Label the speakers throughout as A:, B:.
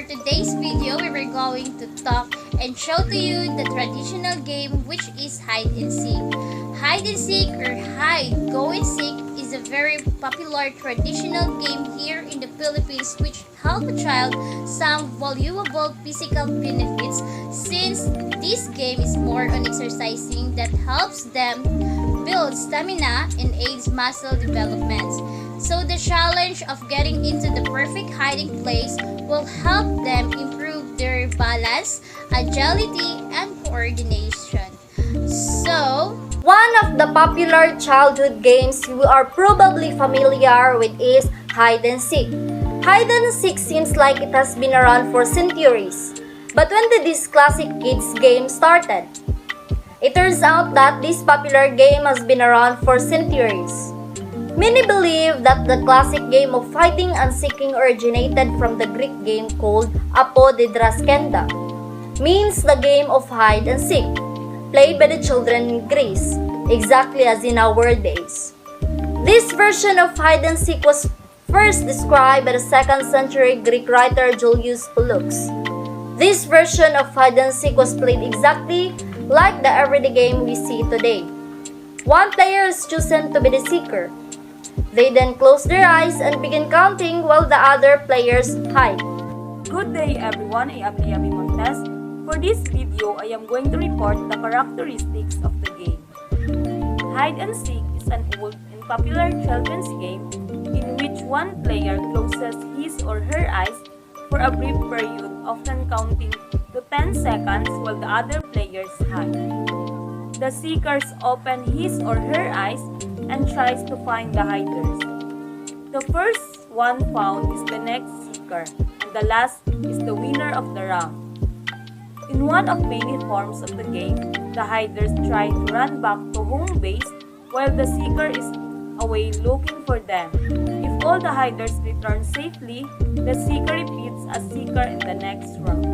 A: for today's video, we were going to talk and show to you the traditional game, which is hide and seek. Hide and seek or hide, go and seek is a very popular traditional game here in the Philippines, which help a child some valuable physical benefits, since this game is more on exercising that helps them build stamina and aids muscle development. So the challenge of getting into the perfect hiding place will help them improve their balance, agility, and coordination. So,
B: one of the popular childhood games you are probably familiar with is hide and seek. Hide and seek seems like it has been around for centuries. But when did this classic kids game started? It turns out that this popular game has been around for centuries. Many believe that the classic game of hiding and seeking originated from the Greek game called Apodedraskenda, means the game of hide and seek, played by the children in Greece, exactly as in our days. This version of hide and seek was first described by the 2nd century Greek writer Julius Pollux. This version of hide and seek was played exactly like the everyday game we see today. One player is chosen to be the seeker. They then close their eyes and begin counting while the other players hide.
C: Good day everyone, I am Liami Montes. For this video, I am going to report the characteristics of the game. Hide and seek is an old and popular children's game in which one player closes his or her eyes for a brief period, often counting to 10 seconds while the other players hide. The seekers open his or her eyes and tries to find the hiders. The first one found is the next seeker, and the last is the winner of the round. In one of many forms of the game, the hiders try to run back to home base while the seeker is away looking for them. If all the hiders return safely, the seeker repeats as seeker in the next round.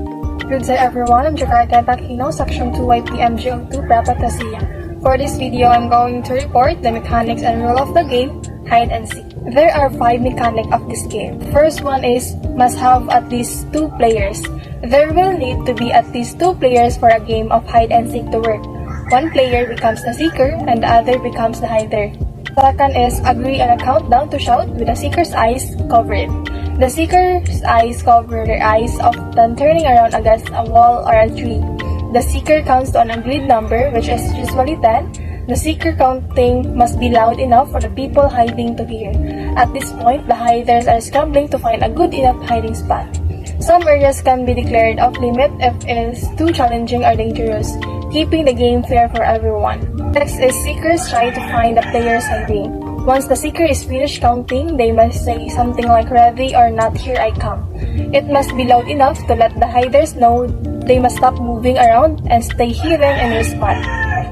D: Good day everyone, I'm Jakarta Takino, Section 2 YPMGO2 Prapatasia. For this video, I'm going to report the mechanics and rule of the game, hide and seek. There are 5 mechanics of this game. First one is, must have at least 2 players. There will need to be at least 2 players for a game of hide and seek to work. One player becomes the seeker and the other becomes the hider. Second is, agree on a countdown to shout with the seeker's eyes covered. The seeker's eyes cover their eyes, often turning around against a wall or a tree. The seeker counts to an agreed number, which is usually 10. The seeker counting must be loud enough for the people hiding to hear. At this point, the hiders are scrambling to find a good enough hiding spot. Some areas can be declared off limit if it is too challenging or dangerous, keeping the game fair for everyone. Next is seekers try to find the players hiding. Once the seeker is finished counting, they must say something like ready or not, here I come. It must be loud enough to let the hiders know they must stop moving around and stay hidden in their spot.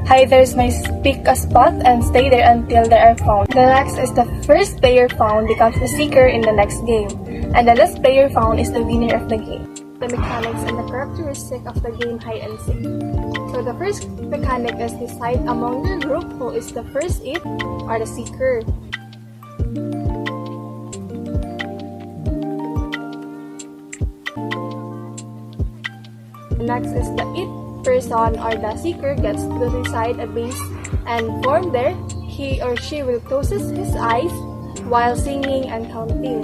D: Hiders must pick a spot and stay there until they are found. The next is the first player found becomes the seeker in the next game, and the last player found is the winner of the game. The mechanics and the characteristic of the game hide and seek. So the first mechanic is decide among the group who is the first it or the seeker. Next is the it person or the seeker gets to decide a base, and from there, he or she will close his eyes while singing and counting.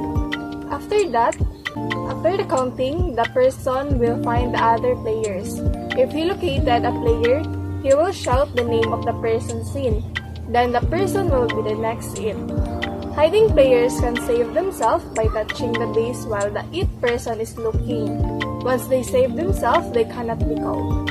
D: After the counting, the person will find the other players. If he located a player, he will shout the name of the person seen. Then the person will be the next it. Hiding players can save themselves by touching the base while the it person is looking. Once they save themselves, they cannot be caught.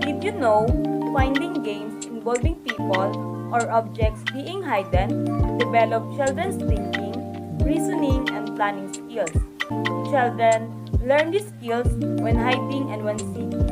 C: Did you know, finding games involving people or objects being hidden develop children's thinking, reasoning, and planning skills. Children learn these skills when hiding and when seeking.